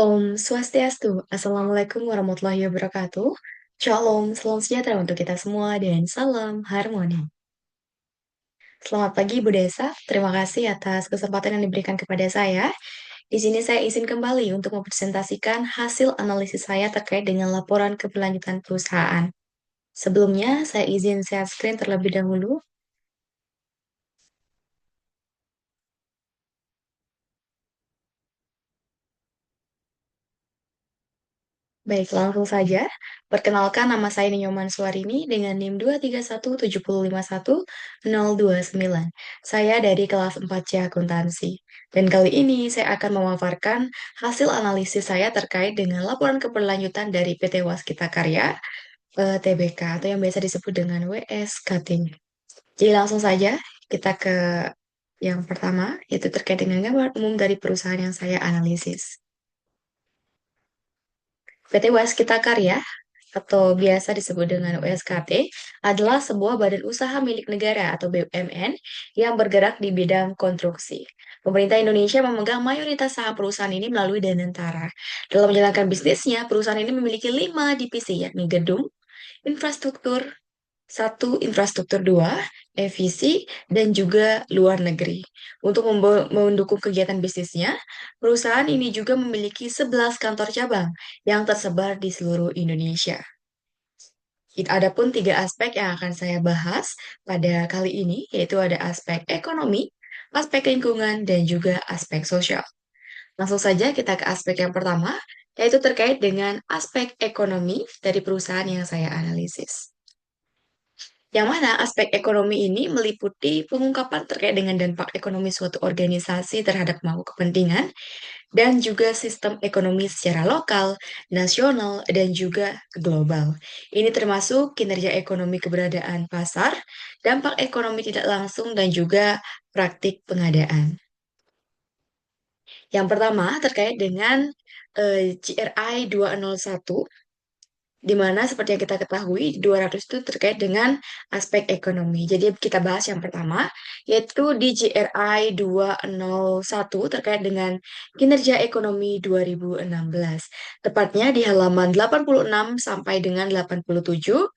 Om Swastiastu, Assalamualaikum warahmatullahi wabarakatuh. Shalom, salam sejahtera untuk kita semua dan salam harmoni. Selamat pagi Bu Desa, terima kasih atas kesempatan yang diberikan kepada saya. Di sini saya izin kembali untuk mempresentasikan hasil analisis saya terkait dengan laporan keberlanjutan perusahaan. Sebelumnya, saya izin share screen terlebih dahulu. Baik, langsung saja. Perkenalkan, nama saya Ninyoman Suarini dengan NIM 2317051-029. Saya dari kelas 4C Akuntansi. Dan kali ini saya akan memaparkan hasil analisis saya terkait dengan laporan keberlanjutan dari PT Waskita Karya, TBK, atau yang biasa disebut dengan WSKT. Jadi langsung saja kita ke yang pertama, yaitu terkait dengan gambaran umum dari perusahaan yang saya analisis. PT Waskita Karya atau biasa disebut dengan WSKT adalah sebuah badan usaha milik negara atau BUMN yang bergerak di bidang konstruksi. Pemerintah Indonesia memegang mayoritas saham perusahaan ini melalui Danantara. Dalam menjalankan bisnisnya, perusahaan ini memiliki 5 divisi, yakni gedung, infrastruktur, satu, infrastruktur dua, evisi, dan juga luar negeri. Untuk mendukung kegiatan bisnisnya, perusahaan ini juga memiliki 11 kantor cabang yang tersebar di seluruh Indonesia. Adapun 3 aspek yang akan saya bahas pada kali ini, yaitu ada aspek ekonomi, aspek lingkungan, dan juga aspek sosial. Langsung saja kita ke aspek yang pertama, yaitu terkait dengan aspek ekonomi dari perusahaan yang saya analisis. Yang mana aspek ekonomi ini meliputi pengungkapan terkait dengan dampak ekonomi suatu organisasi terhadap mangkuk kepentingan dan juga sistem ekonomi secara lokal, nasional, dan juga global. Ini termasuk kinerja ekonomi keberadaan pasar, dampak ekonomi tidak langsung, dan juga praktik pengadaan. Yang pertama terkait dengan GRI 201, di mana seperti yang kita ketahui, 200 itu terkait dengan aspek ekonomi. Jadi kita bahas yang pertama, yaitu di GRI 201 terkait dengan kinerja ekonomi 2016. Tepatnya di halaman 86 sampai dengan 87.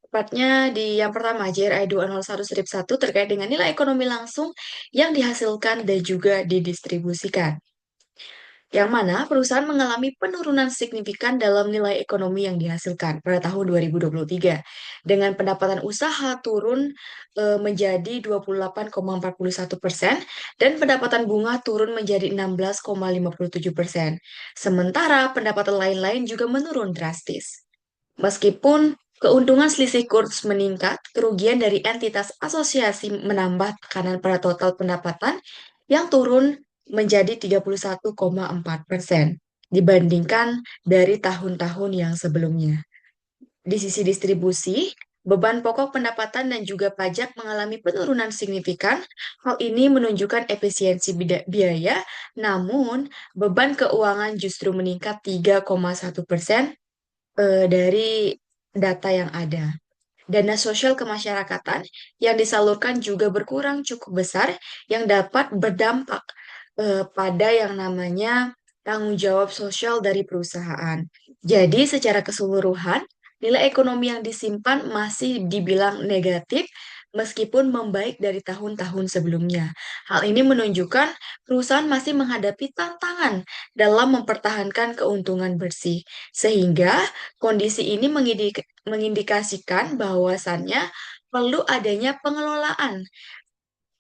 Tepatnya di yang pertama, GRI 201-1 terkait dengan nilai ekonomi langsung yang dihasilkan dan juga didistribusikan, yang mana perusahaan mengalami penurunan signifikan dalam nilai ekonomi yang dihasilkan pada tahun 2023, dengan pendapatan usaha turun menjadi 28,41% dan pendapatan bunga turun menjadi 16,57%. Sementara pendapatan lain-lain juga menurun drastis. Meskipun keuntungan selisih kurs meningkat, kerugian dari entitas asosiasi menambah tekanan pada total pendapatan yang turun menjadi 31,4% dibandingkan dari tahun-tahun yang sebelumnya. Di sisi distribusi, beban pokok pendapatan dan juga pajak mengalami penurunan signifikan. Hal ini menunjukkan efisiensi biaya, namun beban keuangan justru meningkat 3,1% dari data yang ada. Dana sosial kemasyarakatan yang disalurkan juga berkurang cukup besar, yang dapat berdampak pada yang namanya tanggung jawab sosial dari perusahaan. Jadi, secara keseluruhan, nilai ekonomi yang disimpan masih dibilang negatif meskipun membaik dari tahun-tahun sebelumnya. Hal ini menunjukkan perusahaan masih menghadapi tantangan dalam mempertahankan keuntungan bersih, sehingga kondisi ini mengindikasikan bahwasannya perlu adanya pengelolaan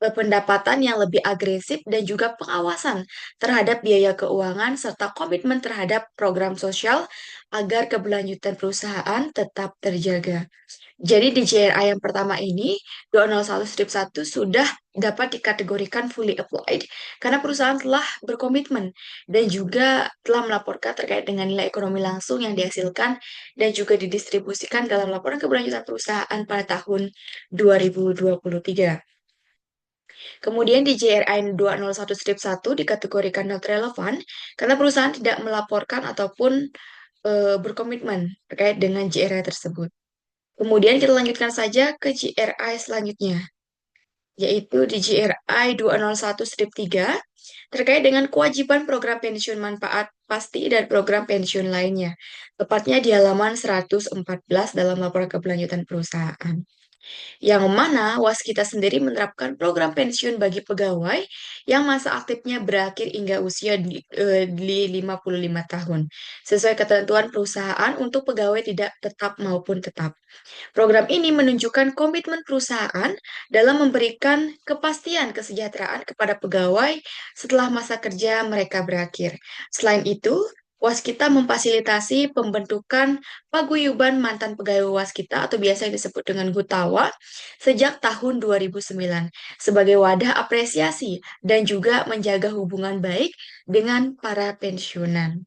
pendapatan yang lebih agresif dan juga pengawasan terhadap biaya keuangan serta komitmen terhadap program sosial agar keberlanjutan perusahaan tetap terjaga. Jadi di JRA yang pertama ini, 201-1 sudah dapat dikategorikan fully applied karena perusahaan telah berkomitmen dan juga telah melaporkan terkait dengan nilai ekonomi langsung yang dihasilkan dan juga didistribusikan dalam laporan keberlanjutan perusahaan pada tahun 2023. Kemudian di JRI 201-1 dikategorikan not relevan karena perusahaan tidak melaporkan ataupun berkomitmen terkait dengan JRI tersebut. Kemudian kita lanjutkan saja ke GRI selanjutnya, yaitu di GRI 201-3 terkait dengan kewajiban program pensiun manfaat pasti dan program pensiun lainnya. Tepatnya di halaman 114 dalam laporan keberlanjutan perusahaan. Yang mana Waskita sendiri menerapkan program pensiun bagi pegawai yang masa aktifnya berakhir hingga usia di 55 tahun, sesuai ketentuan perusahaan untuk pegawai tidak tetap maupun tetap. Program ini menunjukkan komitmen perusahaan dalam memberikan kepastian kesejahteraan kepada pegawai setelah masa kerja mereka berakhir. Selain itu, Waskita memfasilitasi pembentukan paguyuban mantan pegawai Waskita atau biasa yang disebut dengan Gutawa sejak tahun 2009 sebagai wadah apresiasi dan juga menjaga hubungan baik dengan para pensiunan.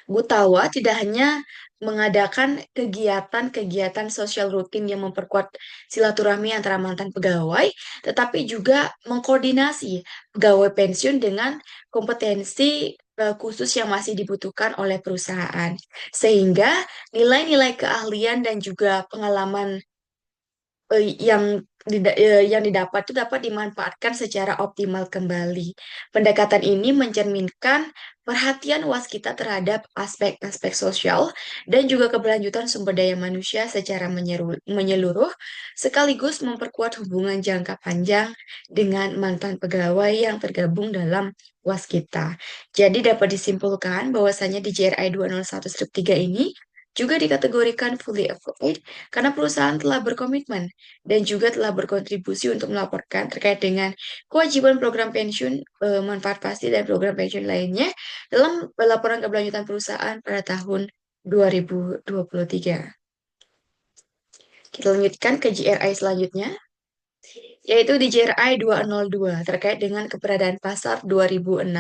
Gutawa tidak hanya mengadakan kegiatan-kegiatan sosial rutin yang memperkuat silaturahmi antara mantan pegawai, tetapi juga mengkoordinasi pegawai pensiun dengan kompetensi khusus yang masih dibutuhkan oleh perusahaan. Sehingga nilai-nilai keahlian dan juga pengalaman yang didapat itu dapat dimanfaatkan secara optimal kembali. Pendekatan ini mencerminkan perhatian waskita terhadap aspek-aspek sosial dan juga keberlanjutan sumber daya manusia secara menyeluruh, sekaligus memperkuat hubungan jangka panjang dengan mantan pegawai yang tergabung dalam waskita. Jadi dapat disimpulkan bahwasanya di JRI 201-3 ini juga dikategorikan fully applied karena perusahaan telah berkomitmen dan juga telah berkontribusi untuk melaporkan terkait dengan kewajiban program pensiun, manfaat pasti dan program pensiun lainnya dalam laporan keberlanjutan perusahaan pada tahun 2023. Kita lanjutkan ke GRI selanjutnya, yaitu di JRI 202 terkait dengan keberadaan pasar 2016.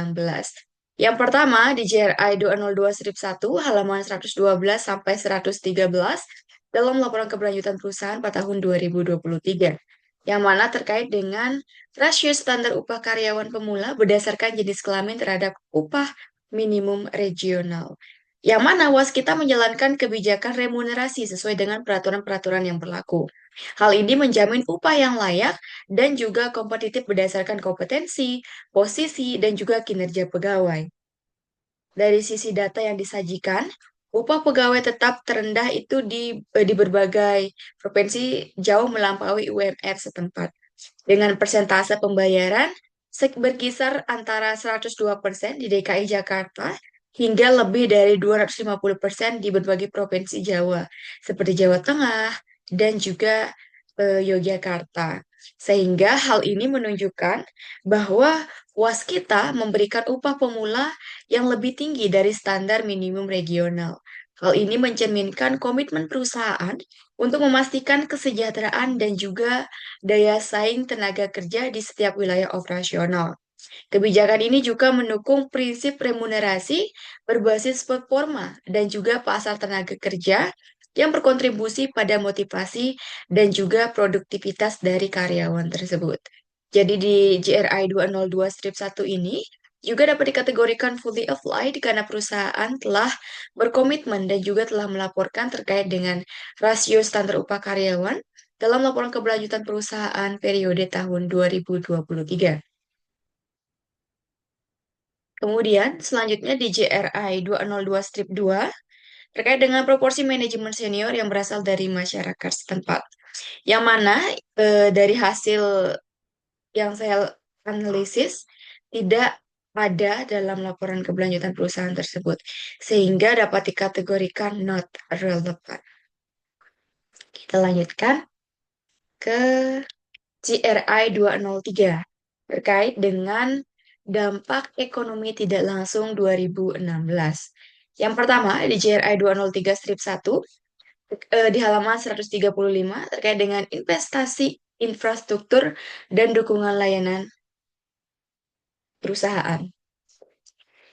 Yang pertama di JRI 202-1 halaman 112 sampai 113 dalam laporan keberlanjutan perusahaan pada tahun 2023, yang mana terkait dengan rasio standar upah karyawan pemula berdasarkan jenis kelamin terhadap upah minimum regional. Yang mana waskita menjalankan kebijakan remunerasi sesuai dengan peraturan-peraturan yang berlaku. Hal ini menjamin upah yang layak dan juga kompetitif berdasarkan kompetensi, posisi, dan juga kinerja pegawai. Dari sisi data yang disajikan, upah pegawai tetap terendah itu di berbagai provinsi jauh melampaui UMR setempat. Dengan persentase pembayaran berkisar antara 102% di DKI Jakarta hingga lebih dari 250% di berbagai provinsi Jawa, seperti Jawa Tengah dan juga Yogyakarta. Sehingga hal ini menunjukkan bahwa waskita memberikan upah pemula yang lebih tinggi dari standar minimum regional. Hal ini mencerminkan komitmen perusahaan untuk memastikan kesejahteraan dan juga daya saing tenaga kerja di setiap wilayah operasional. Kebijakan ini juga mendukung prinsip remunerasi berbasis performa dan juga pasar tenaga kerja yang berkontribusi pada motivasi dan juga produktivitas dari karyawan tersebut. Jadi di GRI 202-1 ini juga dapat dikategorikan fully applied karena perusahaan telah berkomitmen dan juga telah melaporkan terkait dengan rasio standar upah karyawan dalam laporan keberlanjutan perusahaan periode tahun 2023. Kemudian selanjutnya di JRI 202-2 terkait dengan proporsi manajemen senior yang berasal dari masyarakat setempat. Yang mana dari hasil yang saya analisis tidak ada dalam laporan keberlanjutan perusahaan tersebut, sehingga dapat dikategorikan not relevant. Kita lanjutkan ke GRI 203 terkait dengan dampak ekonomi tidak langsung 2016. Yang pertama di GRI 203-1 di halaman 135 terkait dengan investasi infrastruktur dan dukungan layanan perusahaan.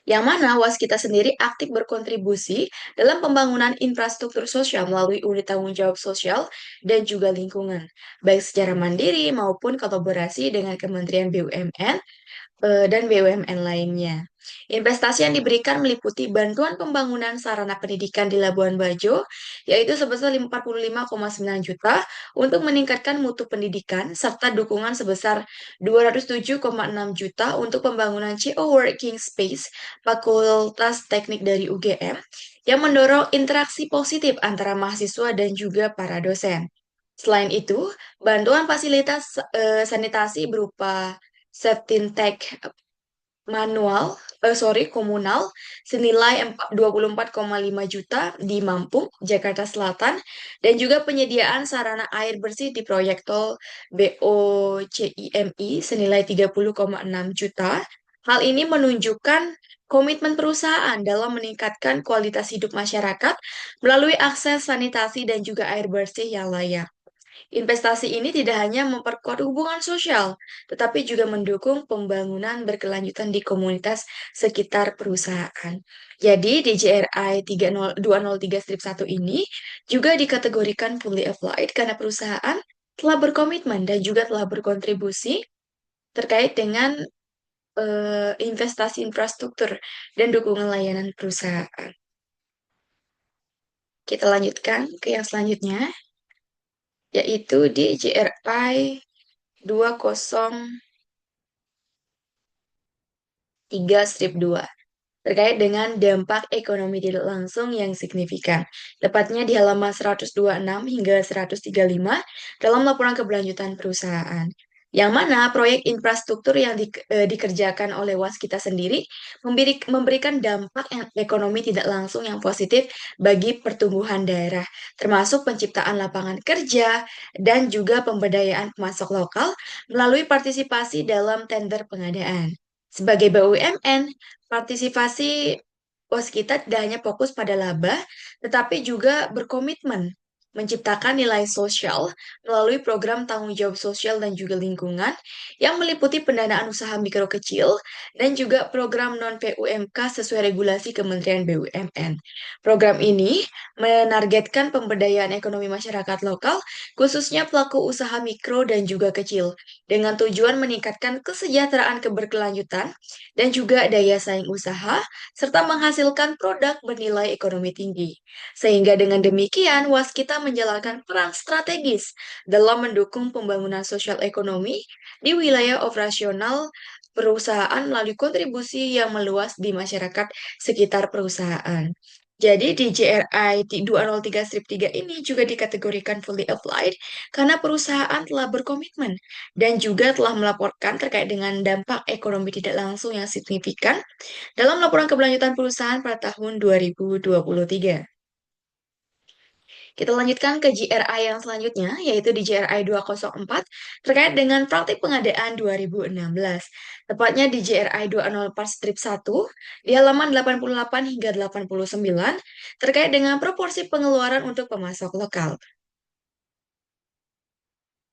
Yang mana Waskita sendiri aktif berkontribusi dalam pembangunan infrastruktur sosial melalui unit tanggung jawab sosial dan juga lingkungan, baik secara mandiri maupun kolaborasi dengan Kementerian BUMN dan BUMN lainnya. Investasi yang diberikan meliputi bantuan pembangunan sarana pendidikan di Labuan Bajo, yaitu sebesar 45,9 juta untuk meningkatkan mutu pendidikan, serta dukungan sebesar 207,6 juta untuk pembangunan CO Working Space Fakultas Teknik dari UGM yang mendorong interaksi positif antara mahasiswa dan juga para dosen. Selain itu, bantuan fasilitas sanitasi berupa Septintek komunal senilai 24,5 juta di Mampung, Jakarta Selatan, dan juga penyediaan sarana air bersih di proyek tol BOCIMI senilai 30,6 juta. Hal ini menunjukkan komitmen perusahaan dalam meningkatkan kualitas hidup masyarakat melalui akses sanitasi dan juga air bersih yang layak. Investasi ini tidak hanya memperkuat hubungan sosial, tetapi juga mendukung pembangunan berkelanjutan di komunitas sekitar perusahaan. Jadi, di JRI 2023-1 ini juga dikategorikan fully applied karena perusahaan telah berkomitmen dan juga telah berkontribusi terkait dengan investasi infrastruktur dan dukungan layanan perusahaan. Kita lanjutkan ke yang selanjutnya, yaitu di JRI 203-2 terkait dengan dampak ekonomi tidak langsung yang signifikan. Tepatnya di halaman 126 hingga 135 dalam laporan keberlanjutan perusahaan. Yang mana proyek infrastruktur yang dikerjakan oleh Waskita sendiri memberikan dampak ekonomi tidak langsung yang positif bagi pertumbuhan daerah, termasuk penciptaan lapangan kerja dan juga pemberdayaan pemasok lokal melalui partisipasi dalam tender pengadaan. Sebagai BUMN, partisipasi Waskita tidak hanya fokus pada laba, tetapi juga berkomitmen menciptakan nilai sosial melalui program tanggung jawab sosial dan juga lingkungan yang meliputi pendanaan usaha mikro kecil dan juga program non-PUMK sesuai regulasi Kementerian BUMN. Program ini menargetkan pemberdayaan ekonomi masyarakat lokal, khususnya pelaku usaha mikro dan juga kecil, dengan tujuan meningkatkan kesejahteraan keberkelanjutan dan juga daya saing usaha, serta menghasilkan produk bernilai ekonomi tinggi. Sehingga dengan demikian, Waskita menjalankan peran strategis dalam mendukung pembangunan sosial ekonomi di wilayah operasional perusahaan melalui kontribusi yang meluas di masyarakat sekitar perusahaan. Jadi di JRI 203-3 ini juga dikategorikan fully applied karena perusahaan telah berkomitmen dan juga telah melaporkan terkait dengan dampak ekonomi tidak langsung yang signifikan dalam laporan keberlanjutan perusahaan pada tahun 2023. Kita lanjutkan ke GRI yang selanjutnya, yaitu di GRI 204 terkait dengan praktik pengadaan 2016. Tepatnya di GRI 204-1 di halaman 88 hingga 89 terkait dengan proporsi pengeluaran untuk pemasok lokal.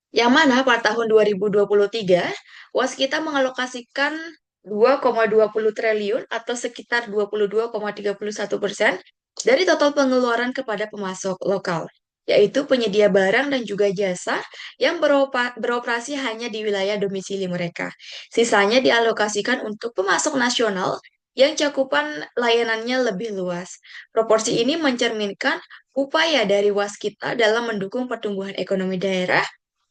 Yang mana pada tahun 2023, Waskita mengalokasikan 2,20 triliun atau sekitar 22,31% dari total pengeluaran kepada pemasok lokal, yaitu penyedia barang dan juga jasa yang beroperasi hanya di wilayah domisili mereka. Sisanya dialokasikan untuk pemasok nasional yang cakupan layanannya lebih luas. Proporsi ini mencerminkan upaya dari Waskita dalam mendukung pertumbuhan ekonomi daerah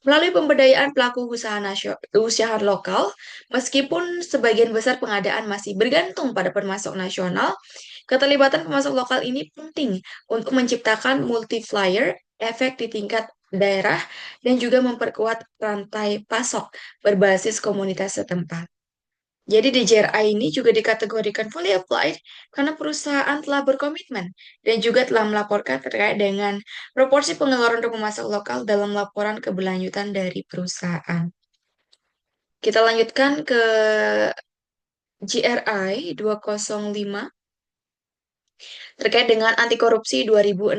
melalui pemberdayaan pelaku usaha lokal, meskipun sebagian besar pengadaan masih bergantung pada pemasok nasional, keterlibatan pemasok lokal ini penting untuk menciptakan multiplier efek di tingkat daerah dan juga memperkuat rantai pasok berbasis komunitas setempat. Jadi di JRI ini juga dikategorikan fully applied karena perusahaan telah berkomitmen dan juga telah melaporkan terkait dengan proporsi pengeluaran untuk pemasok lokal dalam laporan keberlanjutan dari perusahaan. Kita lanjutkan ke GRI 205 terkait dengan anti korupsi 2016.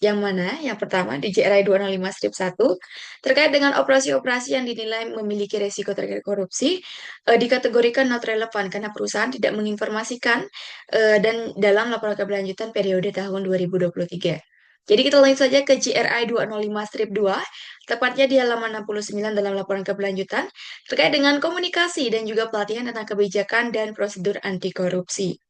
Yang mana? Yang pertama di JRI 205-1 terkait dengan operasi-operasi yang dinilai memiliki resiko terkait korupsi dikategorikan not relevan karena perusahaan tidak menginformasikan dan dalam laporan keberlanjutan periode tahun 2023. Jadi kita lanjut saja ke GRI 205-2, tepatnya di halaman 69 dalam laporan keberlanjutan, terkait dengan komunikasi dan juga pelatihan tentang kebijakan dan prosedur anti korupsi.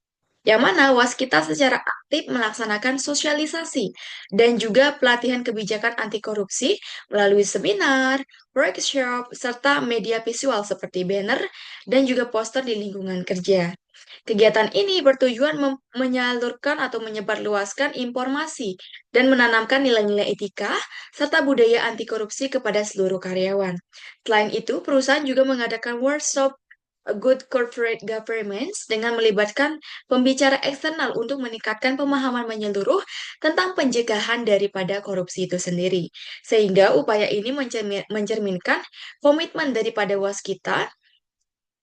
Yang mana waskita secara aktif melaksanakan sosialisasi dan juga pelatihan kebijakan anti korupsi melalui seminar, workshop, serta media visual seperti banner dan juga poster di lingkungan kerja. Kegiatan ini bertujuan menyalurkan atau menyebarluaskan informasi dan menanamkan nilai-nilai etika serta budaya anti korupsi kepada seluruh karyawan. Selain itu, perusahaan juga mengadakan workshop Good Corporate Governance dengan melibatkan pembicara eksternal untuk meningkatkan pemahaman menyeluruh tentang pencegahan daripada korupsi itu sendiri. Sehingga upaya ini mencerminkan komitmen daripada waskita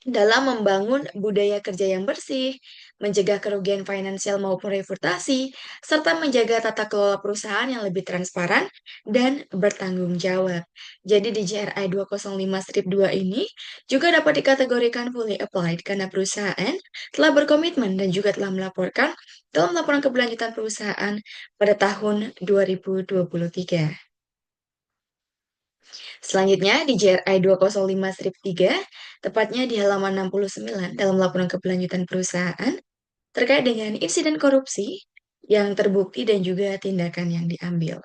dalam membangun budaya kerja yang bersih, mencegah kerugian finansial maupun reputasi, serta menjaga tata kelola perusahaan yang lebih transparan dan bertanggung jawab. Jadi di JRI 205-2 ini juga dapat dikategorikan fully applied karena perusahaan telah berkomitmen dan juga telah melaporkan dalam laporan keberlanjutan perusahaan pada tahun 2023. Selanjutnya di JRI 205-3, tepatnya di halaman 69 dalam laporan keberlanjutan perusahaan terkait dengan insiden korupsi yang terbukti dan juga tindakan yang diambil.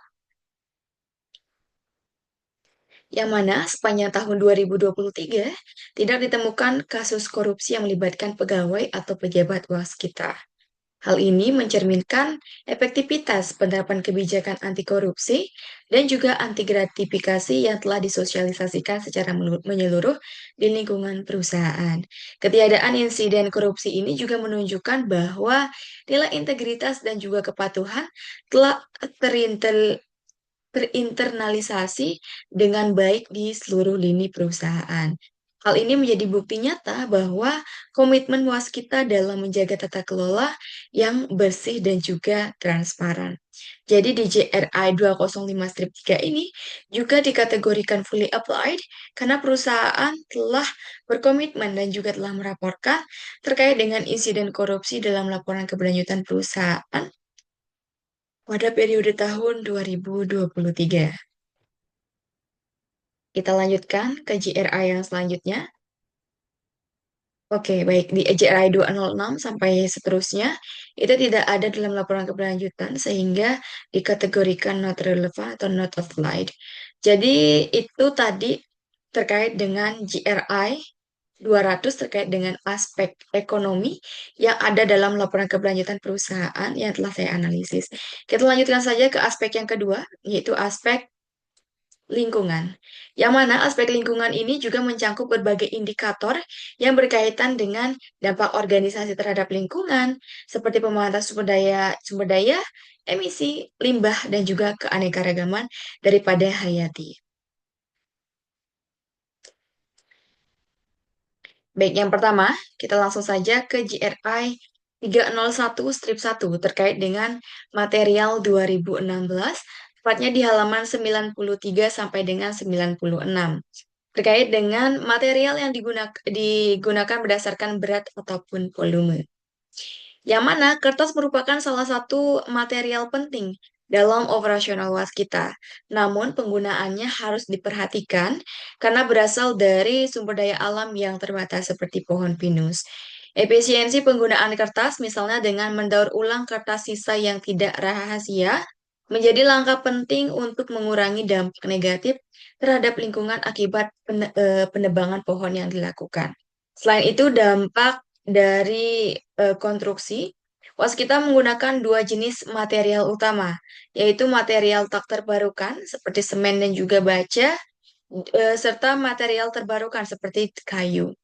Yang mana sepanjang tahun 2023 tidak ditemukan kasus korupsi yang melibatkan pegawai atau pejabat waskita. Hal ini mencerminkan efektivitas penerapan kebijakan anti korupsi dan juga anti gratifikasi yang telah disosialisasikan secara menyeluruh di lingkungan perusahaan. Ketiadaan insiden korupsi ini juga menunjukkan bahwa nilai integritas dan juga kepatuhan telah terinternalisasi dengan baik di seluruh lini perusahaan. Hal ini menjadi bukti nyata bahwa komitmen waskita dalam menjaga tata kelola yang bersih dan juga transparan. Jadi di JRI 205-3 ini juga dikategorikan fully applied karena perusahaan telah berkomitmen dan juga telah melaporkan terkait dengan insiden korupsi dalam laporan keberlanjutan perusahaan pada periode tahun 2023. Kita lanjutkan ke GRI yang selanjutnya. Oke, baik. Di GRI 206 sampai seterusnya, itu tidak ada dalam laporan keberlanjutan sehingga dikategorikan not relevant atau not applied. Jadi itu tadi terkait dengan GRI 200 terkait dengan aspek ekonomi yang ada dalam laporan keberlanjutan perusahaan yang telah saya analisis. Kita lanjutkan saja ke aspek yang kedua, yaitu aspek lingkungan. Yang mana aspek lingkungan ini juga mencangkup berbagai indikator yang berkaitan dengan dampak organisasi terhadap lingkungan, seperti pemanfaatan sumber daya, emisi, limbah, dan juga keanekaragaman daripada hayati. Baik, yang pertama, kita langsung saja ke GRI 301-1 terkait dengan material 2016, tepatnya di halaman 93 sampai dengan 96 terkait dengan material yang digunakan berdasarkan berat ataupun volume. Yang mana kertas merupakan salah satu material penting dalam operasional waskita. Namun penggunaannya harus diperhatikan karena berasal dari sumber daya alam yang terbatas seperti pohon pinus. Efisiensi penggunaan kertas misalnya dengan mendaur ulang kertas sisa yang tidak rahasia menjadi langkah penting untuk mengurangi dampak negatif terhadap lingkungan akibat penebangan pohon yang dilakukan. Selain itu, dampak dari konstruksi, waskita menggunakan dua jenis material utama, yaitu material tak terbarukan seperti semen dan juga baja, serta material terbarukan seperti kayu.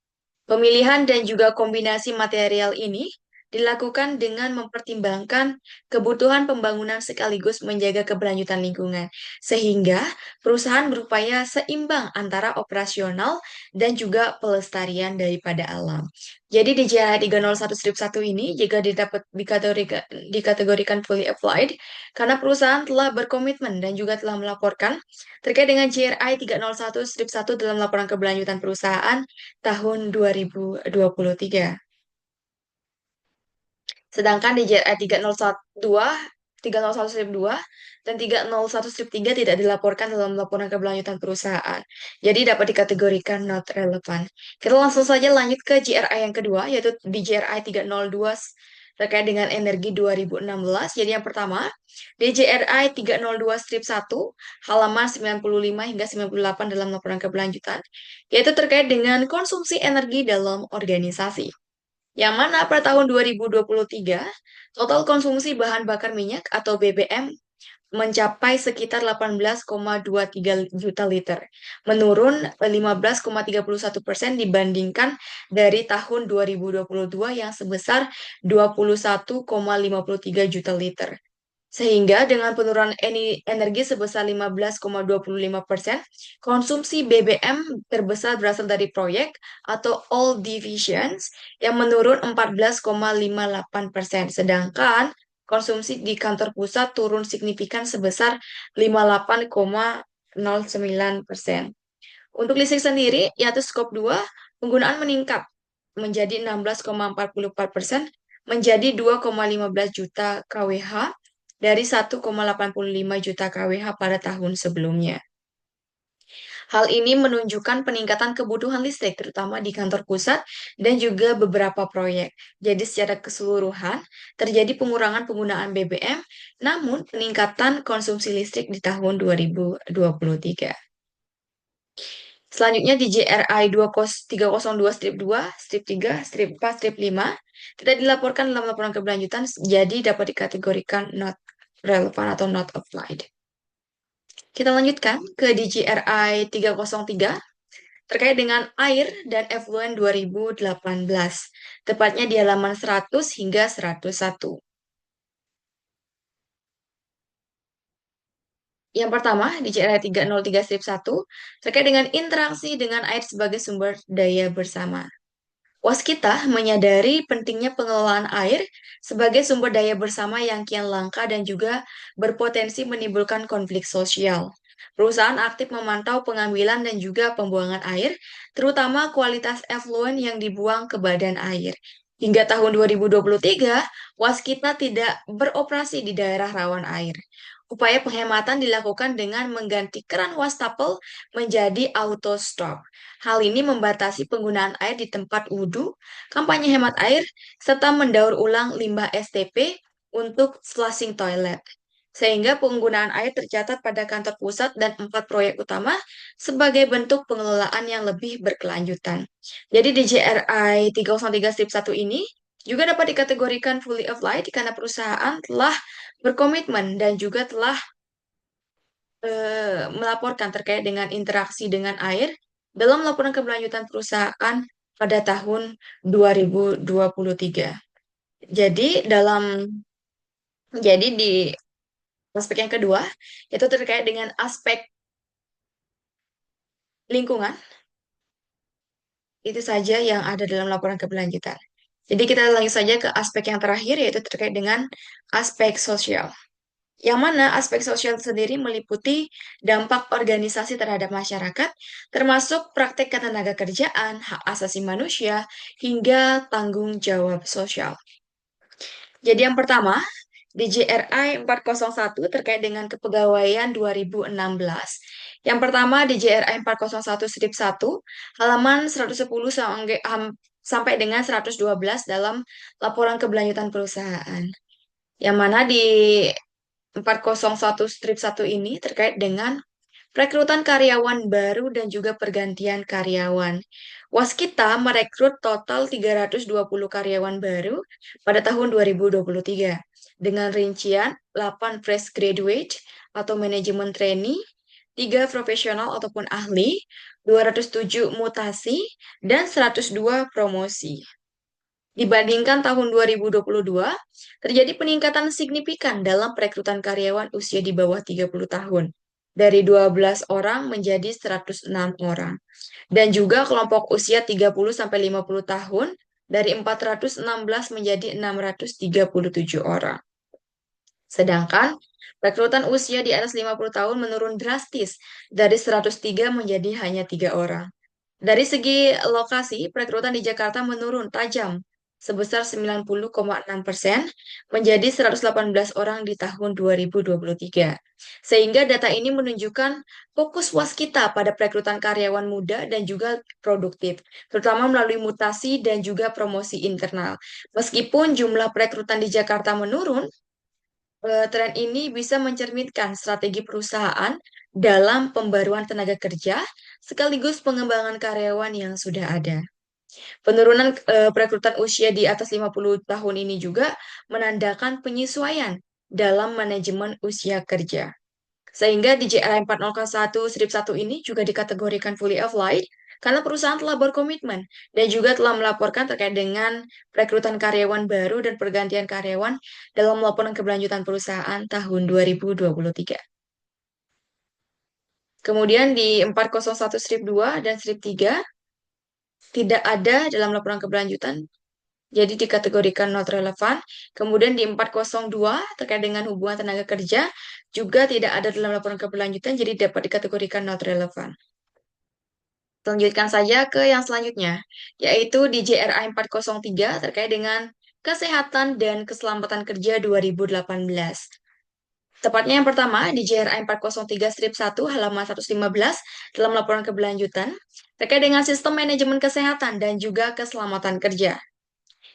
Pemilihan dan juga kombinasi material ini dilakukan dengan mempertimbangkan kebutuhan pembangunan sekaligus menjaga keberlanjutan lingkungan, sehingga perusahaan berupaya seimbang antara operasional dan juga pelestarian daripada alam. Jadi di JH 301-1 ini juga dikategorikan fully applied karena perusahaan telah berkomitmen dan juga telah melaporkan terkait dengan JRI 301-1 dalam laporan keberlanjutan perusahaan tahun 2023. Sedangkan di JRI 301-2 301 strip 2 dan 301 strip 3 tidak dilaporkan dalam laporan keberlanjutan perusahaan. Jadi dapat dikategorikan not relevan. Kita langsung saja lanjut ke GRI yang kedua, yaitu di GRI 302 terkait dengan energi 2016. Jadi yang pertama, di GRI 302 strip 1, halaman 95 hingga 98 dalam laporan keberlanjutan, yaitu terkait dengan konsumsi energi dalam organisasi. Yang mana pada tahun 2023, total konsumsi bahan bakar minyak atau BBM mencapai sekitar 18,23 juta liter, menurun 15,31% dibandingkan dari tahun 2022 yang sebesar 21,53 juta liter. Sehingga dengan penurunan energi sebesar 15,25%, konsumsi BBM terbesar berasal dari proyek atau all divisions yang menurun 14,58%. Sedangkan konsumsi di kantor pusat turun signifikan sebesar 58,09%. Untuk listrik sendiri, yaitu skop 2, penggunaan meningkat menjadi 16,44% menjadi 2,15 juta kWh dari 1,85 juta kWh pada tahun sebelumnya. Hal ini menunjukkan peningkatan kebutuhan listrik terutama di kantor pusat dan juga beberapa proyek. Jadi secara keseluruhan terjadi pengurangan penggunaan BBM, namun peningkatan konsumsi listrik di tahun 2023. Selanjutnya di JRI 302 strip 2, strip 3, strip 4, strip 5 tidak dilaporkan dalam laporan keberlanjutan, jadi dapat dikategorikan not relevan atau not applied. Kita lanjutkan ke DJRI 303 terkait dengan air dan effluent 2018, tepatnya di halaman 100 hingga 101. Yang pertama, di JRI 303 strip 1 terkait dengan interaksi dengan air sebagai sumber daya bersama. Waskita menyadari pentingnya pengelolaan air sebagai sumber daya bersama yang kian langka dan juga berpotensi menimbulkan konflik sosial. Perusahaan aktif memantau pengambilan dan juga pembuangan air, terutama kualitas effluent yang dibuang ke badan air. Hingga tahun 2023, Waskita tidak beroperasi di daerah rawan air. Upaya penghematan dilakukan dengan mengganti keran wastafel menjadi auto stop. Hal ini membatasi penggunaan air di tempat wudhu, kampanye hemat air, serta mendaur ulang limbah STP untuk flushing toilet. Sehingga penggunaan air tercatat pada kantor pusat dan 4 proyek utama sebagai bentuk pengelolaan yang lebih berkelanjutan. Jadi di JRI 303 strip 1 ini juga dapat dikategorikan fully applied karena perusahaan telah berkomitmen dan juga telah melaporkan terkait dengan interaksi dengan air dalam laporan keberlanjutan perusahaan pada tahun 2023. Jadi di aspek yang kedua itu terkait dengan aspek lingkungan, itu saja yang ada dalam laporan keberlanjutan. Jadi kita lanjut saja ke aspek yang terakhir yaitu terkait dengan aspek sosial. Yang mana aspek sosial sendiri meliputi dampak organisasi terhadap masyarakat, termasuk praktek ketenaga kerjaan, hak asasi manusia, hingga tanggung jawab sosial. Jadi yang pertama, di JRI 401 terkait dengan kepegawaian 2016. Yang pertama di JRI 401 strip 1, halaman 110 sampai dengan 112 dalam laporan keberlanjutan perusahaan. Yang mana di 401 strip 1 ini terkait dengan rekrutan karyawan baru dan juga pergantian karyawan. Waskita merekrut total 320 karyawan baru pada tahun 2023 dengan rincian 8 fresh graduate atau manajemen trainee, 3 profesional ataupun ahli, 207 mutasi, dan 102 promosi. Dibandingkan tahun 2022, terjadi peningkatan signifikan dalam perekrutan karyawan usia di bawah 30 tahun, dari 12 orang menjadi 106 orang. Dan juga kelompok usia 30-50 tahun, dari 416 menjadi 637 orang. Sedangkan rekrutan usia di atas 50 tahun menurun drastis, dari 103 menjadi hanya 3 orang. Dari segi lokasi, perekrutan di Jakarta menurun tajam, sebesar 90,6% menjadi 118 orang di tahun 2023. Sehingga data ini menunjukkan fokus waskita pada perekrutan karyawan muda dan juga produktif, terutama melalui mutasi dan juga promosi internal. Meskipun jumlah perekrutan di Jakarta menurun, tren ini bisa mencerminkan strategi perusahaan dalam pembaruan tenaga kerja sekaligus pengembangan karyawan yang sudah ada. Penurunan perekrutan usia di atas 50 tahun ini juga menandakan penyesuaian dalam manajemen usia kerja. Sehingga di JRI 4001 strip 1 ini juga dikategorikan fully applied karena perusahaan telah berkomitmen dan juga telah melaporkan terkait dengan perekrutan karyawan baru dan pergantian karyawan dalam laporan keberlanjutan perusahaan tahun 2023. Kemudian di 401 strip 2 dan strip 3 tidak ada dalam laporan keberlanjutan, jadi dikategorikan not relevan. Kemudian di 402 terkait dengan hubungan tenaga kerja juga tidak ada dalam laporan keberlanjutan, jadi dapat dikategorikan not relevan. Lanjutkan saja ke yang selanjutnya, yaitu di JRI 403 terkait dengan kesehatan dan keselamatan kerja 2018. Tepatnya yang pertama di JRI 403 strip 1 halaman 115 dalam laporan keberlanjutan terkait dengan sistem manajemen kesehatan dan juga keselamatan kerja.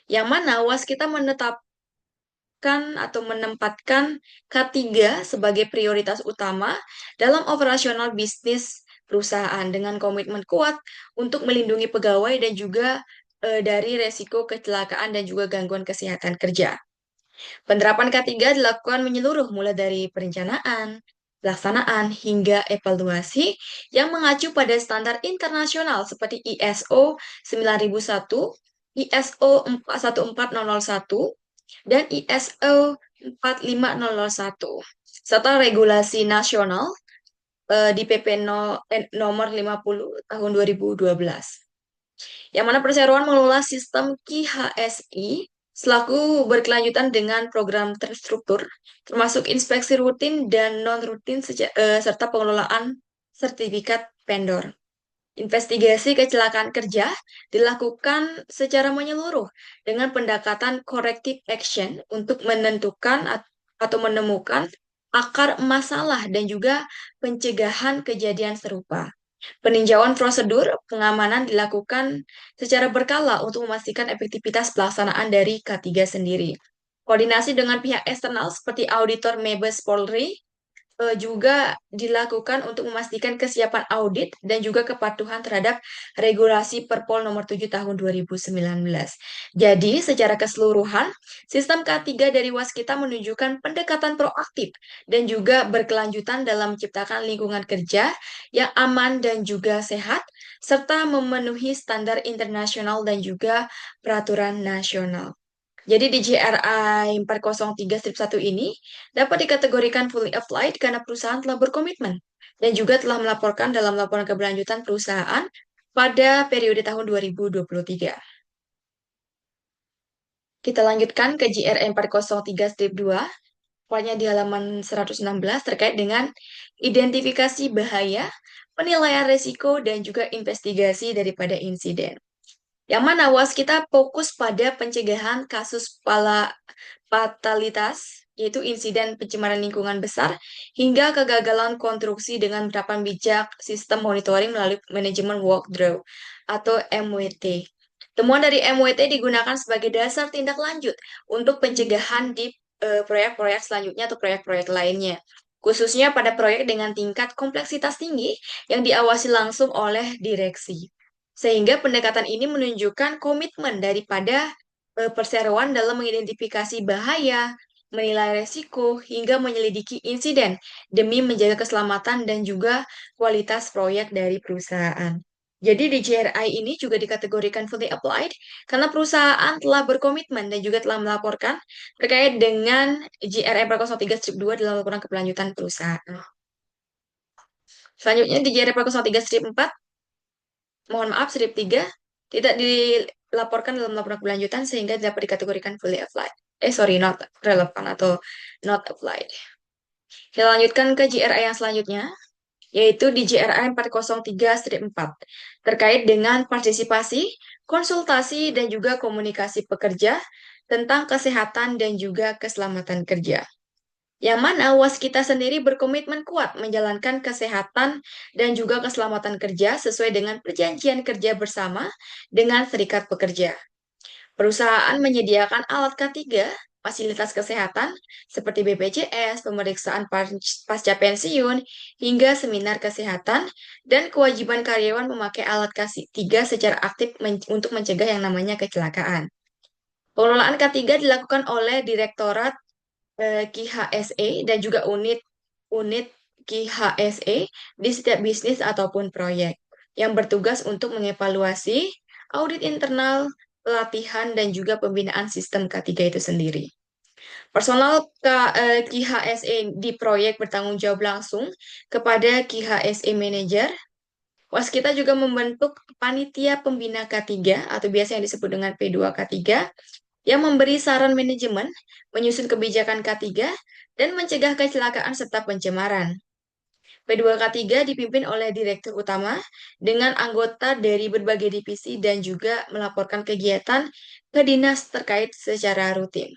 Yang mana waskita menetapkan atau menempatkan K3 sebagai prioritas utama dalam operasional bisnis perusahaan dengan komitmen kuat untuk melindungi pegawai dan juga dari resiko kecelakaan dan juga gangguan kesehatan kerja. Penerapan K3 dilakukan menyeluruh mulai dari perencanaan, pelaksanaan, hingga evaluasi yang mengacu pada standar internasional seperti ISO 9001, ISO 14001, dan ISO 45001, serta regulasi nasional di PP nomor 50 tahun 2012. Yang mana perseroan mengelola sistem KHSI selaku berkelanjutan dengan program terstruktur, termasuk inspeksi rutin dan non-rutin serta pengelolaan sertifikat vendor. Investigasi kecelakaan kerja dilakukan secara menyeluruh dengan pendekatan corrective action untuk menentukan atau menemukan akar masalah dan juga pencegahan kejadian serupa. Peninjauan prosedur pengamanan dilakukan secara berkala untuk memastikan efektivitas pelaksanaan dari K3 sendiri. Koordinasi dengan pihak eksternal seperti auditor Mabes Polri juga dilakukan untuk memastikan kesiapan audit dan juga kepatuhan terhadap regulasi Perpol nomor 7 tahun 2019. Jadi, secara keseluruhan, sistem K3 dari Waskita menunjukkan pendekatan proaktif dan juga berkelanjutan dalam menciptakan lingkungan kerja yang aman dan juga sehat, serta memenuhi standar internasional dan juga peraturan nasional. Jadi di JRI 403 strip 1 ini dapat dikategorikan fully applied karena perusahaan telah berkomitmen dan juga telah melaporkan dalam laporan keberlanjutan perusahaan pada periode tahun 2023. Kita lanjutkan ke JRI 403 strip 2, tepatnya di halaman 116 terkait dengan identifikasi bahaya, penilaian resiko, dan juga investigasi daripada insiden. Yang mana waskita fokus pada pencegahan kasus fatalitas, yaitu insiden pencemaran lingkungan besar, hingga kegagalan konstruksi dengan penerapan bijak sistem monitoring melalui manajemen walkthrough atau MWT. Temuan dari MWT digunakan sebagai dasar tindak lanjut untuk pencegahan di proyek-proyek selanjutnya atau proyek-proyek lainnya, khususnya pada proyek dengan tingkat kompleksitas tinggi yang diawasi langsung oleh direksi. Sehingga pendekatan ini menunjukkan komitmen daripada perseroan dalam mengidentifikasi bahaya, menilai resiko, hingga menyelidiki insiden demi menjaga keselamatan dan juga kualitas proyek dari perusahaan. Jadi di JRI ini juga dikategorikan fully applied karena perusahaan telah berkomitmen dan juga telah melaporkan terkait dengan JRI 403 strip 2 dalam laporan keberlanjutan perusahaan. Selanjutnya di JRI 403 strip 4, mohon maaf, strip 3 tidak dilaporkan dalam laporan keberlanjutan sehingga dapat dikategorikan fully applied. Not relevan atau not applied. Kita lanjutkan ke JRI yang selanjutnya, yaitu di JRI 403 strip 4 terkait dengan partisipasi, konsultasi dan juga komunikasi pekerja tentang kesehatan dan juga keselamatan kerja. Yang mana waskita sendiri berkomitmen kuat menjalankan kesehatan dan juga keselamatan kerja sesuai dengan perjanjian kerja bersama dengan serikat pekerja. Perusahaan menyediakan alat K3, fasilitas kesehatan seperti BPJS, pemeriksaan pasca pensiun, hingga seminar kesehatan, dan kewajiban karyawan memakai alat K3 secara aktif untuk mencegah yang namanya kecelakaan. Pengelolaan K3 dilakukan oleh Direktorat KHSE dan juga unit KHSE di setiap bisnis ataupun proyek yang bertugas untuk mengevaluasi audit internal, pelatihan, dan juga pembinaan sistem K3 itu sendiri. Personal KHSE di proyek bertanggung jawab langsung kepada KHSE Manager. Waskita juga membentuk panitia pembina K3 atau biasa yang disebut dengan P2K3 yang memberi saran manajemen, menyusun kebijakan K3, dan mencegah kecelakaan serta pencemaran. P2K3 dipimpin oleh Direktur Utama dengan anggota dari berbagai divisi dan juga melaporkan kegiatan ke dinas terkait secara rutin.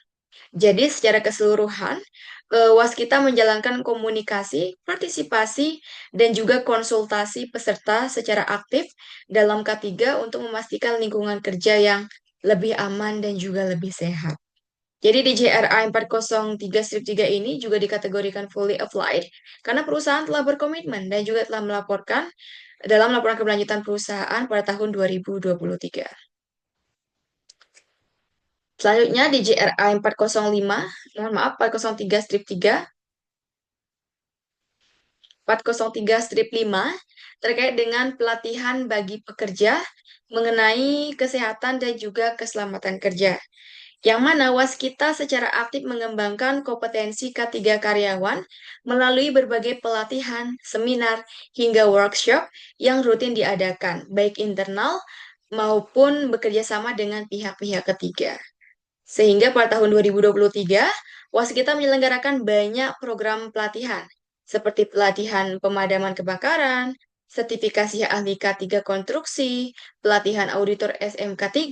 Jadi secara keseluruhan, Waskita menjalankan komunikasi, partisipasi, dan juga konsultasi peserta secara aktif dalam K3 untuk memastikan lingkungan kerja yang lebih aman dan juga lebih sehat. Jadi di JRA 403-3 ini juga dikategorikan fully applied karena perusahaan telah berkomitmen dan juga telah melaporkan dalam laporan keberlanjutan perusahaan pada tahun 2023. Selanjutnya di JRA 405, mohon maaf 403-3, 403-5 terkait dengan pelatihan bagi pekerja mengenai kesehatan dan juga keselamatan kerja. Yang mana Waskita secara aktif mengembangkan kompetensi K3 karyawan melalui berbagai pelatihan, seminar, hingga workshop yang rutin diadakan, baik internal maupun bekerja sama dengan pihak-pihak ketiga. Sehingga pada tahun 2023, Waskita menyelenggarakan banyak program pelatihan, seperti pelatihan pemadaman kebakaran, sertifikasi ahli K3 konstruksi, pelatihan auditor SMK3,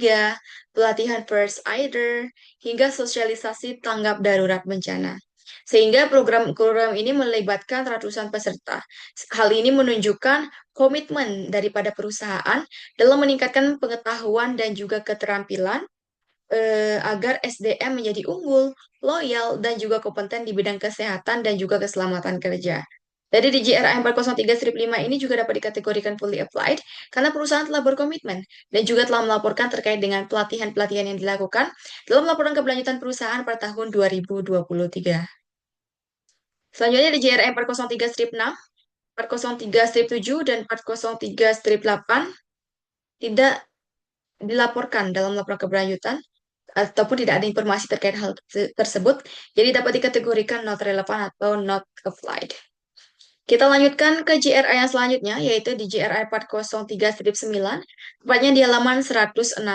pelatihan first aider, hingga sosialisasi tanggap darurat bencana. Sehingga program-program ini melibatkan ratusan peserta. Hal ini menunjukkan komitmen daripada perusahaan dalam meningkatkan pengetahuan dan juga keterampilan agar SDM menjadi unggul, loyal, dan juga kompeten di bidang kesehatan dan juga keselamatan kerja. Jadi di JRA 403-5 ini juga dapat dikategorikan fully applied karena perusahaan telah berkomitmen dan juga telah melaporkan terkait dengan pelatihan-pelatihan yang dilakukan dalam laporan keberlanjutan perusahaan pada tahun 2023. Selanjutnya di JRA 403-6, 403-7, dan 403-8 tidak dilaporkan dalam laporan keberlanjutan ataupun tidak ada informasi terkait hal tersebut, jadi dapat dikategorikan not relevant atau not applied. Kita lanjutkan ke JRA yang selanjutnya, yaitu di JRA 403-9, tepatnya di halaman 116,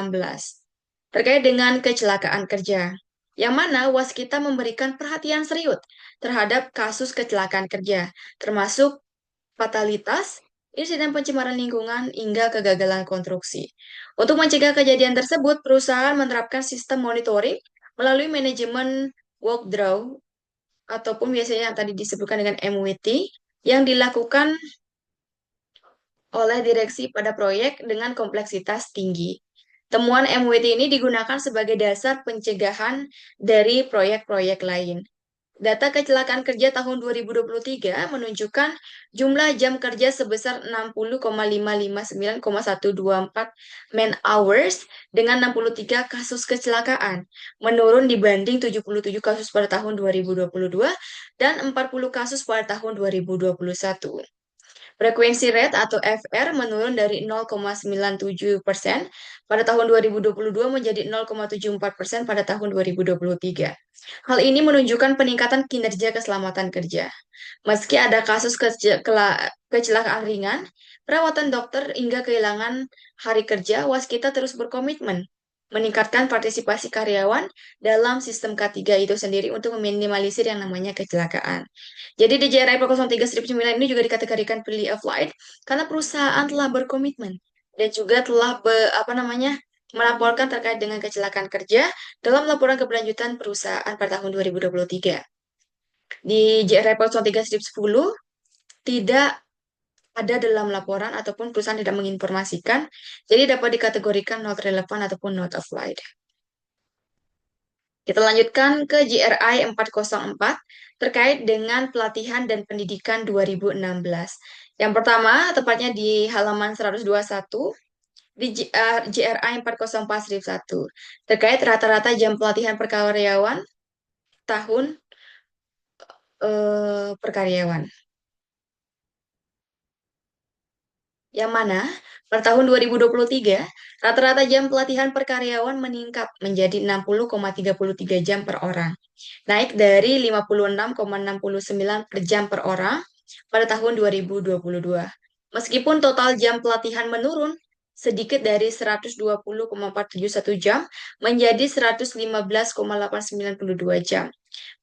terkait dengan kecelakaan kerja, yang mana Waskita memberikan perhatian serius terhadap kasus kecelakaan kerja, termasuk fatalitas, insiden pencemaran lingkungan, hingga kegagalan konstruksi. Untuk mencegah kejadian tersebut, perusahaan menerapkan sistem monitoring melalui manajemen walkthrough ataupun biasanya yang tadi disebutkan dengan MWT yang dilakukan oleh direksi pada proyek dengan kompleksitas tinggi. Temuan MWT ini digunakan sebagai dasar pencegahan dari proyek-proyek lain. Data kecelakaan kerja tahun 2023 menunjukkan jumlah jam kerja sebesar 60,559,124 man hours dengan 63 kasus kecelakaan, menurun dibanding 77 kasus pada tahun 2022 dan 40 kasus pada tahun 2021. Frekuensi rate atau FR menurun dari 0,97% pada tahun 2022 menjadi 0,74% pada tahun 2023. Hal ini menunjukkan peningkatan kinerja keselamatan kerja. Meski ada kasus kecelakaan ringan, perawatan dokter hingga kehilangan hari kerja, Waskita terus berkomitmen meningkatkan partisipasi karyawan dalam sistem K3 itu sendiri untuk meminimalisir yang namanya kecelakaan. Jadi di JRI 403-9 ini juga dikategorikan fully applied karena perusahaan telah berkomitmen dan juga telah apa namanya melaporkan terkait dengan kecelakaan kerja dalam laporan keberlanjutan perusahaan pada tahun 2023. Di JR Report 3/10 tidak ada dalam laporan ataupun perusahaan tidak menginformasikan, jadi dapat dikategorikan not relevan ataupun not applied. Kita lanjutkan ke GRI 404 terkait dengan pelatihan dan pendidikan 2016. Yang pertama, tepatnya di halaman 121, di GRI 404-1, terkait rata-rata jam pelatihan per karyawan tahun per karyawan. Yang mana per tahun 2023, rata-rata jam pelatihan per karyawan meningkat menjadi 60,33 jam per orang, naik dari 56,69 per jam per orang pada tahun 2022. Meskipun total jam pelatihan menurun sedikit dari 120,471 jam menjadi 115,892 jam.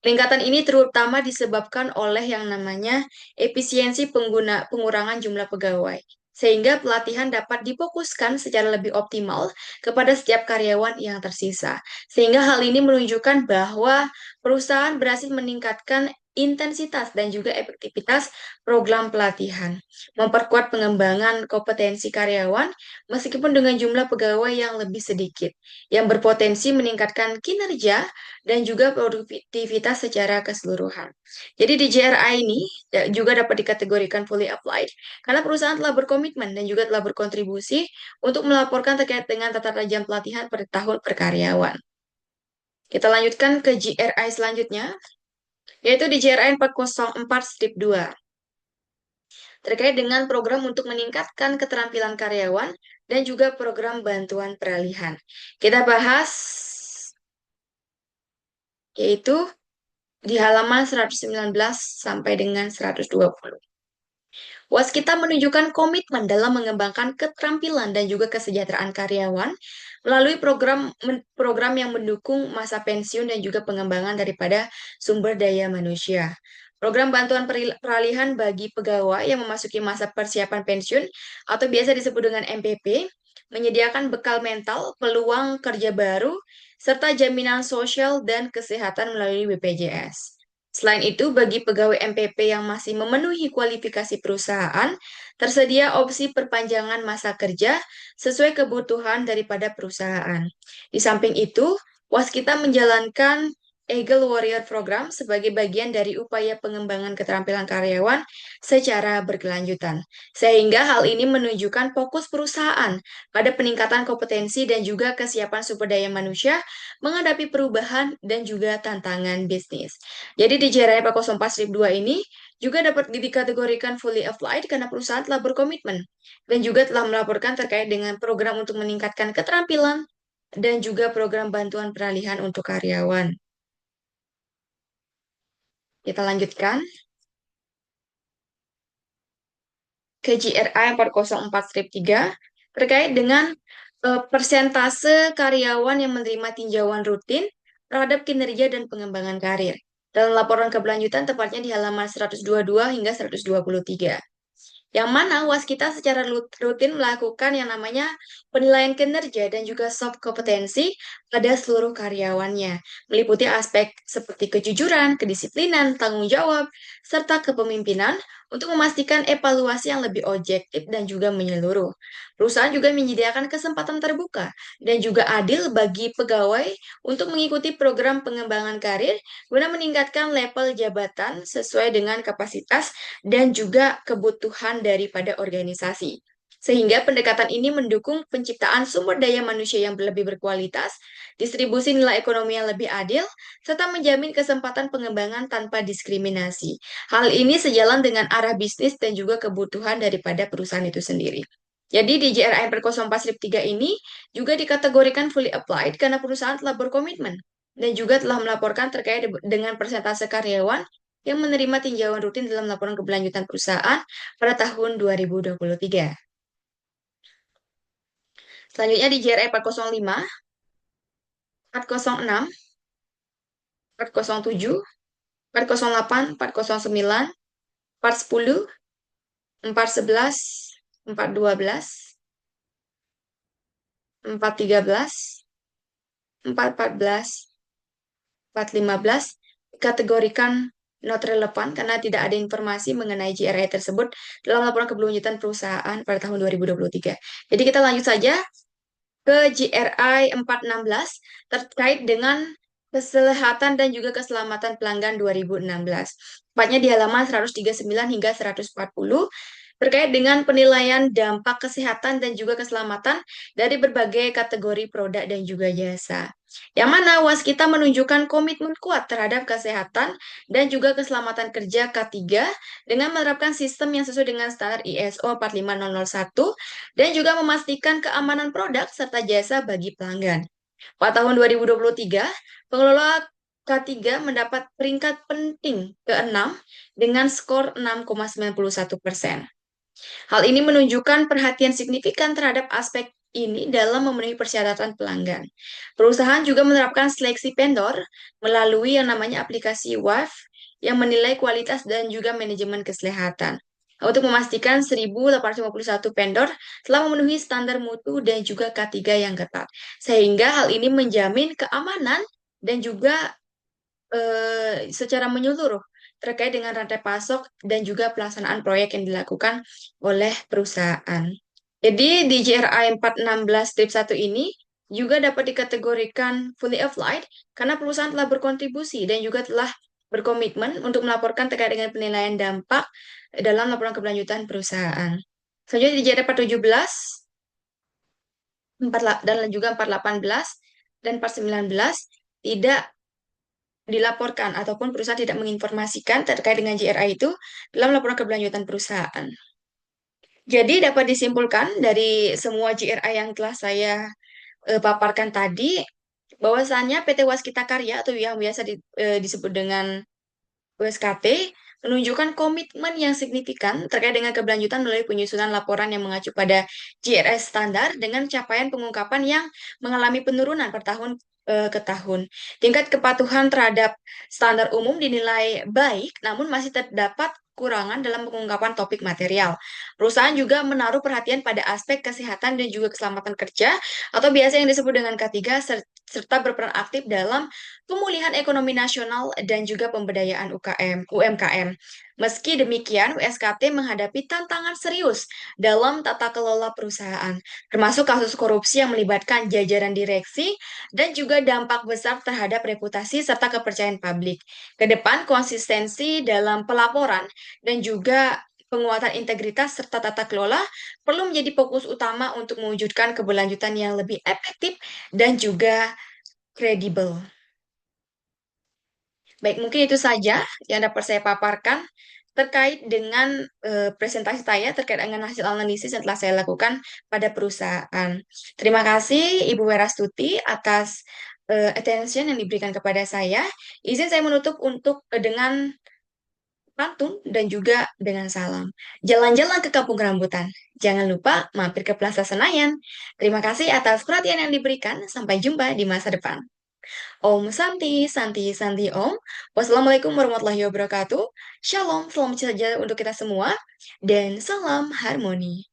Peningkatan ini terutama disebabkan oleh yang namanya efisiensi pengurangan jumlah pegawai, sehingga pelatihan dapat difokuskan secara lebih optimal kepada setiap karyawan yang tersisa. Sehingga hal ini menunjukkan bahwa perusahaan berhasil meningkatkan intensitas dan juga efektivitas program pelatihan, memperkuat pengembangan kompetensi karyawan meskipun dengan jumlah pegawai yang lebih sedikit, yang berpotensi meningkatkan kinerja dan juga produktivitas secara keseluruhan. Jadi di JRI ini juga dapat dikategorikan fully applied karena perusahaan telah berkomitmen dan juga telah berkontribusi untuk melaporkan terkait dengan tata jam pelatihan per tahun per karyawan. Kita lanjutkan ke GRI selanjutnya, yaitu di JRI 404-2 terkait dengan program untuk meningkatkan keterampilan karyawan dan juga program bantuan peralihan. Kita bahas yaitu di halaman 119 sampai dengan 120. Waskita menunjukkan komitmen dalam mengembangkan keterampilan dan juga kesejahteraan karyawan melalui program yang mendukung masa pensiun dan juga pengembangan daripada sumber daya manusia. Program bantuan peralihan bagi pegawai yang memasuki masa persiapan pensiun atau biasa disebut dengan MPP menyediakan bekal mental, peluang kerja baru, serta jaminan sosial dan kesehatan melalui BPJS. Selain itu, bagi pegawai MPP yang masih memenuhi kualifikasi perusahaan, tersedia opsi perpanjangan masa kerja sesuai kebutuhan daripada perusahaan. Di samping itu, Waskita menjalankan Eagle Warrior Program sebagai bagian dari upaya pengembangan keterampilan karyawan secara berkelanjutan. Sehingga hal ini menunjukkan fokus perusahaan pada peningkatan kompetensi dan juga kesiapan sumber daya manusia menghadapi perubahan dan juga tantangan bisnis. Jadi di JRI 404-2 ini juga dapat dikategorikan fully applied karena perusahaan telah berkomitmen dan juga telah melaporkan terkait dengan program untuk meningkatkan keterampilan dan juga program bantuan peralihan untuk karyawan. Kita lanjutkan ke GRI 404-3 terkait dengan persentase karyawan yang menerima tinjauan rutin terhadap kinerja dan pengembangan karir. Dalam laporan keberlanjutan tepatnya di halaman 122 hingga 123. Yang mana Waskita secara rutin melakukan yang namanya penilaian kinerja dan juga soft kompetensi pada seluruh karyawannya, meliputi aspek seperti kejujuran, kedisiplinan, tanggung jawab, serta kepemimpinan untuk memastikan evaluasi yang lebih objektif dan juga menyeluruh. Perusahaan juga menyediakan kesempatan terbuka dan juga adil bagi pegawai untuk mengikuti program pengembangan karir guna meningkatkan level jabatan sesuai dengan kapasitas dan juga kebutuhan daripada organisasi. Sehingga pendekatan ini mendukung penciptaan sumber daya manusia yang lebih berkualitas, distribusi nilai ekonomi yang lebih adil, serta menjamin kesempatan pengembangan tanpa diskriminasi. Hal ini sejalan dengan arah bisnis dan juga kebutuhan daripada perusahaan itu sendiri. Jadi di JRI 404-3 ini juga dikategorikan fully applied karena perusahaan telah berkomitmen dan juga telah melaporkan terkait dengan persentase karyawan yang menerima tinjauan rutin dalam laporan keberlanjutan perusahaan pada tahun 2023. Selanjutnya di JRI 405, 406, 407, 408, 409, 410, 411, 412, 413, 414, 415 kategorikan not relevan karena tidak ada informasi mengenai GRI tersebut dalam laporan keberlanjutan perusahaan pada tahun 2023. Jadi kita lanjut saja ke GRI 416 terkait dengan kesehatan dan juga keselamatan pelanggan 2016. Tepatnya di halaman 139 hingga 140 terkait dengan penilaian dampak kesehatan dan juga keselamatan dari berbagai kategori produk dan juga jasa. Yang mana Waskita menunjukkan komitmen kuat terhadap kesehatan dan juga keselamatan kerja K3 dengan menerapkan sistem yang sesuai dengan standar ISO 45001 dan juga memastikan keamanan produk serta jasa bagi pelanggan. Pada tahun 2023, pengelola K3 mendapat peringkat penting ke-6 dengan skor 6,91%. Hal ini menunjukkan perhatian signifikan terhadap aspek ini dalam memenuhi persyaratan pelanggan. Perusahaan juga menerapkan seleksi vendor melalui yang namanya aplikasi WAF yang menilai kualitas dan juga manajemen kesehatan. Untuk memastikan 1.851 vendor telah memenuhi standar mutu dan juga K3 yang ketat. Sehingga hal ini menjamin keamanan dan juga secara menyeluruh terkait dengan rantai pasok dan juga pelaksanaan proyek yang dilakukan oleh perusahaan. Jadi di GRI 416-1 ini juga dapat dikategorikan fully applied karena perusahaan telah berkontribusi dan juga telah berkomitmen untuk melaporkan terkait dengan penilaian dampak dalam laporan keberlanjutan perusahaan. Selanjutnya di GRI 417 dan juga 418 dan 419 tidak dilaporkan ataupun perusahaan tidak menginformasikan terkait dengan GRI itu dalam laporan keberlanjutan perusahaan. Jadi dapat disimpulkan dari semua GRI yang telah saya paparkan tadi, bahwasannya PT Waskita Karya atau yang biasa disebut dengan WSKT menunjukkan komitmen yang signifikan terkait dengan keberlanjutan melalui penyusunan laporan yang mengacu pada GRS standar dengan capaian pengungkapan yang mengalami penurunan per tahun ke tahun. Tingkat kepatuhan terhadap standar umum dinilai baik, namun masih terdapat kekurangan dalam pengungkapan topik material. Perusahaan juga menaruh perhatian pada aspek kesehatan dan juga keselamatan kerja atau biasa yang disebut dengan K3 serta berperan aktif dalam pemulihan ekonomi nasional dan juga pemberdayaan UMKM. Meski demikian, WSKT menghadapi tantangan serius dalam tata kelola perusahaan, termasuk kasus korupsi yang melibatkan jajaran direksi dan juga dampak besar terhadap reputasi serta kepercayaan publik. Kedepan, konsistensi dalam pelaporan dan juga penguatan integritas serta tata kelola perlu menjadi fokus utama untuk mewujudkan keberlanjutan yang lebih efektif dan juga kredibel. Baik, mungkin itu saja yang dapat saya paparkan terkait dengan presentasi saya terkait dengan hasil analisis yang telah saya lakukan pada perusahaan. Terima kasih Ibu Werastuti atas attention yang diberikan kepada saya. Izin saya menutup untuk dengan pantun dan juga dengan salam. Jalan-jalan ke Kampung Rambutan. Jangan lupa mampir ke Plaza Senayan. Terima kasih atas perhatian yang diberikan. Sampai jumpa di masa depan. Om Santi, Santi, Santi Om. Wassalamualaikum warahmatullahi wabarakatuh. Shalom, selamat sejahtera untuk kita semua. Dan salam harmoni.